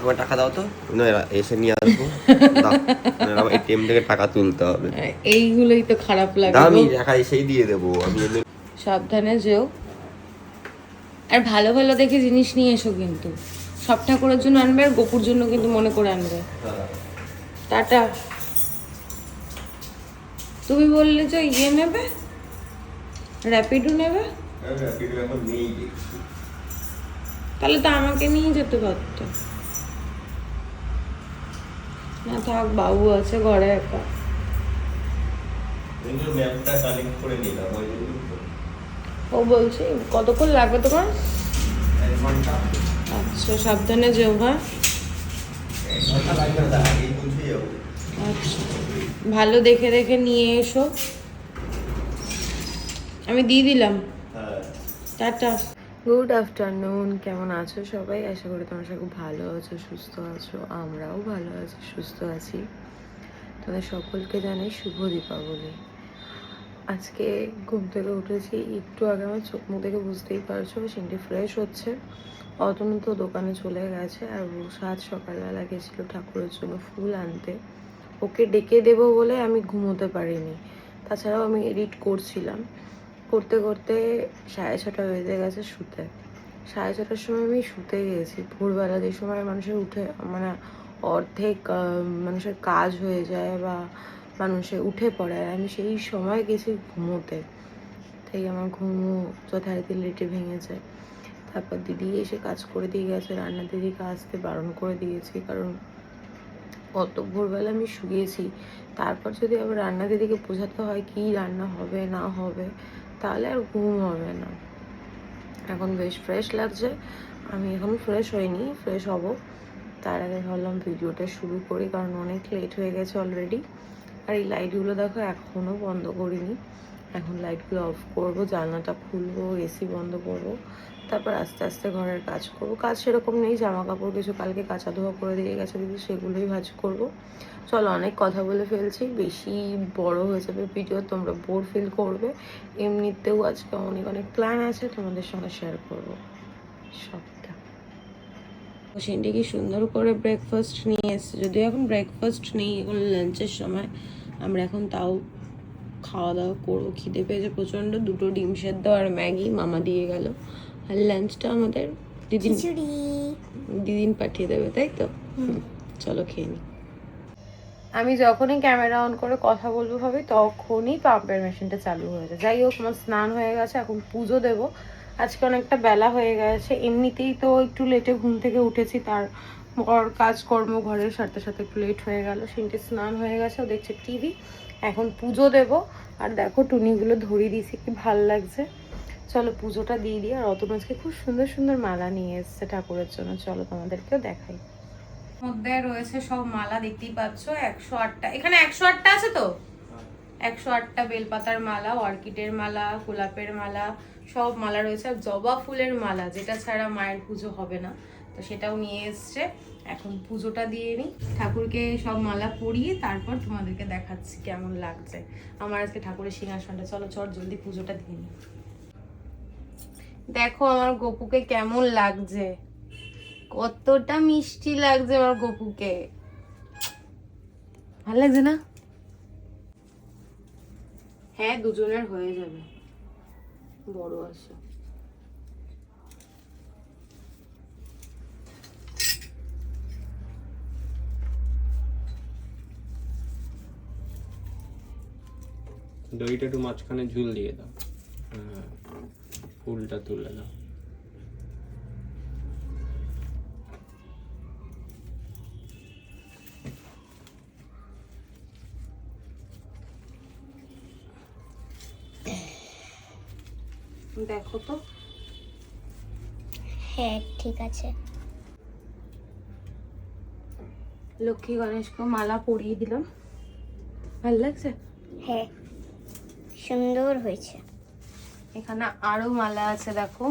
তোমার টাকা দাও তো, এসে নিয়ে আসবো। দাও, এটিএম থেকে টাকা তুলতে হবে। এইগুলোই তো খারাপ লাগে। আমি টাকা এসেই দিয়ে দেবো আমি। সাবধানে যেও, আর ভালো ভালো দেখে জিনিস নিয়ে এসো, কিন্তু সব ঠাকুরের জন্য আনবে আর গোপুর জন্য কিন্তু মনে করে আনবে। টাটা। তুমি বললে যে ইয়ে নেবে, র্যাপিডো নেবে, তাহলে তো আমাকে নিয়ে যেতে পারতো। না থাক, বাবু আছে ঘরে একা। ও বলছি কতক্ষণ লাগবে তোমার? আচ্ছা, সাবধানে যেও। হ্যাঁ আচ্ছা, ভালো দেখে দেখে নিয়ে এসো। আমি দিয়ে দিলাম। টাটা। গুড আফটারনুন, কেমন আছো সবাই? আশা করি তোমরা সবাই খুব ভালো আছো, সুস্থ আছো। আমরাও ভালো আছি, সুস্থ আছি। তোমাদের সকলকে জানাই শুভ দীপাবলি। আজকে ঘুম থেকে উঠেছি একটু আগে, আমার চোখ মুখ দেখে বুঝতেই পারছো সিনটি ফ্রেশ হচ্ছে। অতনু তো দোকানে চলে গেছে, আর সাত সকালবেলা গেছিলো ঠাকুরের জন্য ফুল আনতে। ওকে ডেকে দেবো বলে আমি ঘুমোতে পারিনি। তাছাড়াও আমি এডিট করছিলাম, করতে করতে 6:30 বেজে গেছে শুতে। 6:30টার সময় আমি শুতে গেছি। ভোরবেলা যে সময় মানুষের উঠে মানে অর্ধেক মানুষের কাজ হয়ে যায় বা মানুষে উঠে পড়ে, আর আমি সেই সময় গেছি ঘুমোতে। তাই আমার ঘুমও যথারীতি লেটে ভেঙেছে। তারপর দিদি এসে কাজ করে দিয়ে গেছে, রান্না দিদিকে আসতে বারণ করে দিয়েছি, কারণ অত ভোরবেলা আমি শুয়েছি। তারপর যদি আবার রান্না দিদিকে বোঝাতে হয় কি রান্না হবে না হবে, তাহলে আর ঘুম হবে না। এখন বেশ ফ্রেশ লাগছে। আমি এখন ফ্রেশ হইনি, ফ্রেশ হব। তার আগে ভাবলাম ভিডিওটা শুরু করি, কারণ অনেক লেট হয়ে গেছে অলরেডি। আর এই লাইটগুলো দেখো এখনও বন্ধ করিনি। এখন লাইটগুলো অফ করবো, জানলাটা খুলবো, এসি বন্ধ করবো, তারপর আস্তে আস্তে ঘরের কাজ করবো। কাজ সেরকম নেই, জামা কাপড় কিছু কালকে কাচা ধোয়া করে দিয়ে গেছে দিদি, সেগুলোই ভাজ করবো। চলো, অনেক কথা বলে ফেলছি, বেশি বড় হয়ে যাবে ভিডিও, তোমরা বোর ফিল করবে। এমনিতেও আজকে অনেক অনেক প্ল্যান আছে, তোমাদের সঙ্গে শেয়ার করবো সবটা। সেটি কি সুন্দর করে ব্রেকফাস্ট নিয়ে এসছে, যদিও এখন ব্রেকফাস্ট নেই, এখন লাঞ্চের সময়। আমরা এখন তাও খাওয়া দাওয়া করবো, খিদে পেয়েছে প্রচণ্ড। 2টো ডিম সেদ্ধ আর ম্যাগি মামা দিয়ে গেল। আর লাঞ্চটা আমাদের দিদিন পাঠিয়ে দেবে, তাই তো? চলো খেয়ে নিই। আমি যখনই ক্যামেরা অন করে কথা বলবো ভাবি, তখনই পাম্পের মেশিনটা চালু হয়ে যায়। যাই হোক, আমার স্নান হয়ে গেছে, এখন পুজো দেব। আজকে অনেকটা বেলা হয়ে গেছে, এমনিতেই তো একটু লেটে ঘুম থেকে উঠেছি, তারপর কাজকর্ম ঘরের সাথে সাথে একটু লেট হয়ে গেল। সিনটি স্নান হয়ে গেছে, ও দেখছে টিভি। এখন পুজো দেব। আর দেখো টুনিগুলো ধরিয়ে দিয়েছি, কি ভাল লাগছে। চলো পুজোটা দিয়ে দিই। আর অতনু আজকে খুব সুন্দর সুন্দর মালা নিয়ে এসছে ঠাকুরের জন্য, চলো তোমাদেরকেও দেখাই। মধ্যে রয়েছে সব মালা, দেখতেই পাচ্ছ 108টা। এখানে 108টা আছে তো, 108টা বেলপাতার মালা, অর্কিডের মালা, গোলাপের মালা, সব মালা রয়েছে। আর জবা ফুলের মালা, যেটা ছাড়া মায়ের পুজো হবে না, তো সেটাও নিয়ে এসছে। এখন পুজোটা দিয়ে নিই, ঠাকুরকে সব মালা পরিয়ে তারপর তোমাদেরকে দেখাচ্ছি কেমন লাগছে আমার আজকে ঠাকুরের সিংহাসনটা। চলো চট জলদি পুজোটা দিয়ে নিই। দেখো আমার গপুকে কেমন লাগছে, কতটা মিষ্টি লাগছে আমার গপুকে। ভালো লাগছে না? হ্যাঁ, দুজনের হয়ে যাবে, বড় আছে। দইটা একটু মাঝখানে ঝুল দিয়ে দাও, ফুলটা তুলে দাও। দেখো তো। হ্যাঁ ঠিক আছে। লক্ষ্মী গণেশকে মালা পরিয়ে দিলাম, ভালো লাগছে? হ্যাঁ সুন্দর হয়েছে। এখানে আরো মালা আছে, দেখো।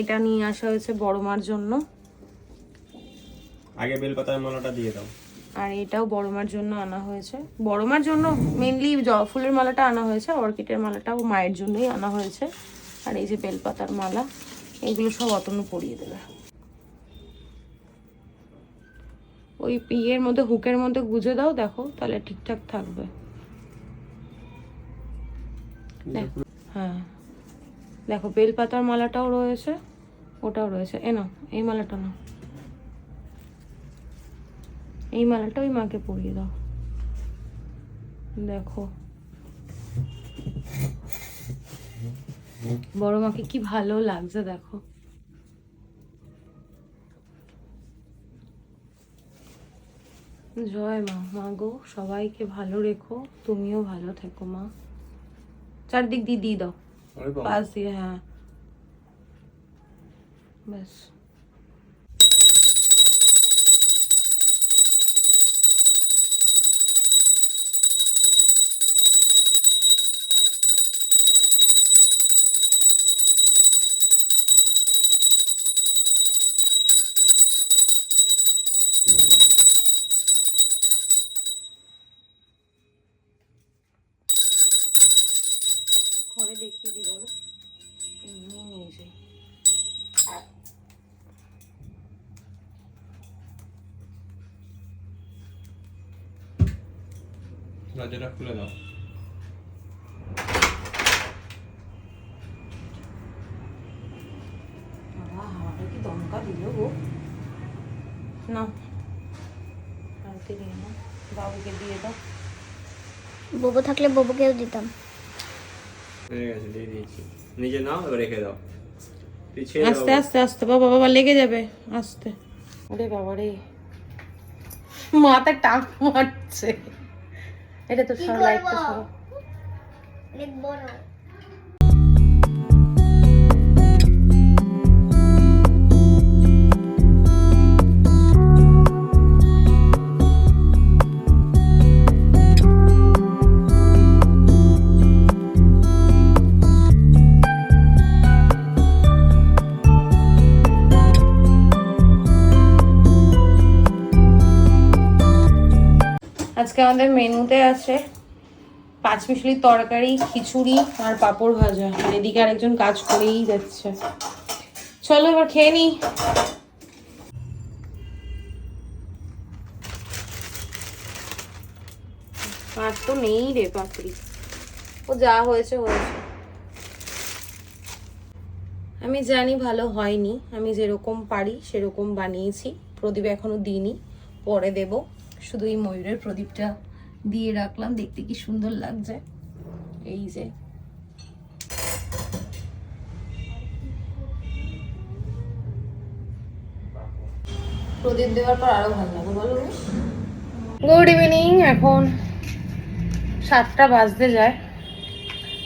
এটা নিয়ে আসা হয়েছে বড় মার জন্য। আগে বেলপাতার মালাটা দিয়ে দাও। আর এটাও বড় মার জন্য আনা হয়েছে। বড় মার জন্য মেনলি জবা ফুলের মালাটা আনা হয়েছে, অর্কিডের মালাটাও মায়ের জন্যই আনা হয়েছে। আর এই যে বেলপাতার মালা, এগুলো সব অতনু পরিয়ে দেবে। ওই ইয়ের মধ্যে হুকের মধ্যে গুজে দাও, দেখো তাহলে ঠিকঠাক থাকবে। হ্যাঁ দেখো বেলপাতার মালাটাও রয়েছে, ওটাও রয়েছে। নাও এই মালাটা নাও, এই মালাটা ওই মাকে পরিয়ে দাও। দেখো বড় মাকে কি ভালো লাগছে দেখো। জয় মা। মা গো সবাইকে ভালো রেখো, তুমিও ভালো থেকো মা। চারদিক দিয়ে দিয়ে দাও, পাশ দিয়ে। হ্যাঁ ব্যাস। ঘরে দেখিয়ে দিই বলো, এমনি নিয়ে যাই। দরজাটা খুলে দাও। হাওয়াটা কি দমকা দিল গো। না আরতি নিয়ে নাও, বাবুকে দিয়ে দাও। ববু থাকলে ববুকেও দিতাম। হয়ে গেছে, দিয়ে দিয়েছি। নিজে নাও, এবার রেখে দাও। আস্তে আস্তে আস্তে, বাবা বাবা লেগে যাবে, আস্তে। ওরে বাবা রে, মাথা টাক মারছে। এটা তো সব লাইটটা সব লিখবো না। আজকে আমাদের মেনুতে আছে 5 মিশালি তরকারি, খিচুড়ি আর পাঁপড় ভাজা। আর এদিকে আরেকজন কাজ করেই যাচ্ছে। চলো এবার খেয়ে নি। আর তো নেই রে পাপড়ি, ও যা হয়েছে হয়েছে। আমি জানি ভালো হয়নি, আমি যেরকম পারি সেরকম বানিয়েছি। প্রদীপ এখনো দিইনি, পরে দেব। শুধু এই ময়ূরের প্রদীপটা দিয়ে রাখলাম, দেখতে কি সুন্দর লাগছে। এই যে প্রদীপ দেওয়ার পর আরো ভালো লাগে বলো। গুড ইভিনিং, এখন 7টা বাজতে যায়।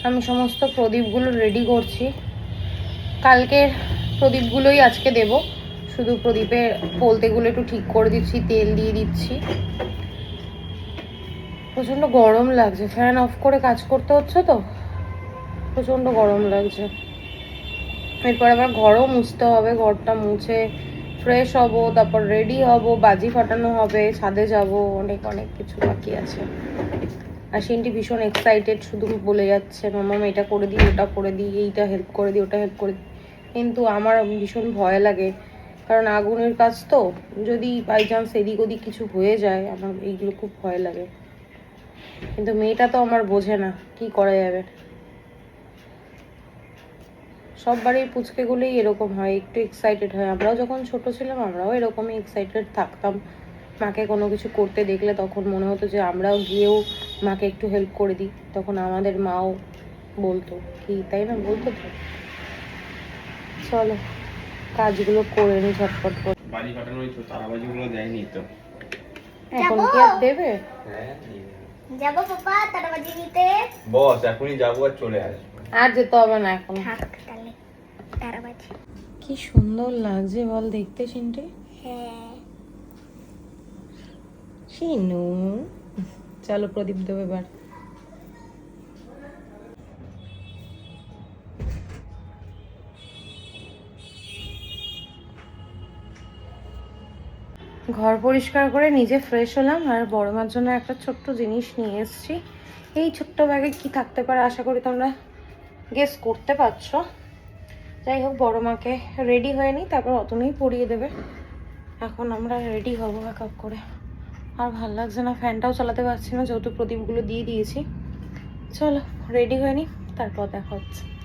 আমি সমস্ত প্রদীপগুলো রেডি করছি। কালকের প্রদীপগুলোই আজকে দেব। শুধু প্রদীপের পোলতেগুলো একটু ঠিক করে দিচ্ছি, তেল দিয়ে দিচ্ছি। প্রচণ্ড গরম লাগছে, ফ্যান অফ করে কাজ করতে হচ্ছে তো, প্রচণ্ড গরম লাগছে। এরপর আবার ঘরও মুছতে হবে, ঘরটা মুছে ফ্রেশ হব, তারপর রেডি হব, বাজি ফাটানো হবে, ছাদে যাব, অনেক অনেক কিছু বাকি আছে। আর সিনটি ভীষণ এক্সাইটেড, শুধু বলে যাচ্ছে মামা এটা করে দিই, ওটা করে দিই, এইটা হেল্প করে দিই, ওটা হেল্প করে দিই। কিন্তু আমার ভীষণ ভয় লাগে, কারণ আগুনের কাজ তো, যদি বাই চান্স এদিক ওদিক কিছু হয়ে যায়, আমার এইগুলো খুব ভয় লাগে। কিন্তু মেয়েটা তো আমার বোঝে না, কি করা যাবে। সব বাড়ির পুচকেগুলোই এরকম হয়, একটু এক্সাইটেড হয়। আমরাও যখন ছোট ছিলাম আমরাও এরকমই এক্সাইটেড থাকতাম। মাকে কোনো কিছু করতে দেখলে তখন মনে হতো যে আমরাও গিয়েও মাকে একটু হেল্প করে দিই। তখন আমাদের মাও বলতো কি, তাই না? বলতো তো। চলো কাজগুলো করে নি ঝটপট করে। বাজি ফাটানো ওই তারাবাজিগুলো দেয়নি তো। এখন কি আর দেবে? হ্যাঁ যাবো পাপা তারাবাজি নিতে। বস, এখনই যাবো আর চলে আসবো। আর যেতে হবে না এখন। থাক তাহলে তারাবাজি। কি সুন্দর লাগছে বল দেখতে সিনটি। হ্যাঁ শিনু, চলো প্রদীপ দেবে এবার। ঘর পরিষ্কার করে নিজে ফ্রেশ হলাম, আর বড় মার জন্য একটা ছোট্ট জিনিস নিয়ে এসেছি। এই ছোট্ট ব্যাগে কি থাকতে পারে আশা করি তোমরা গেস করতে পারছো। যাই হোক, বড় মাকে রেডি হয়ে নিই, তারপর অতনুই পরিয়ে দেবে। এখন আমরা রেডি হবো এক এক করে। আর ভাল লাগছে না, ফ্যানটাও চালাতে পারছি না যেহেতু প্রদীপগুলো দিয়ে দিয়েছি। চলো রেডি হয়ে নি, তারপর দেখা হচ্ছে।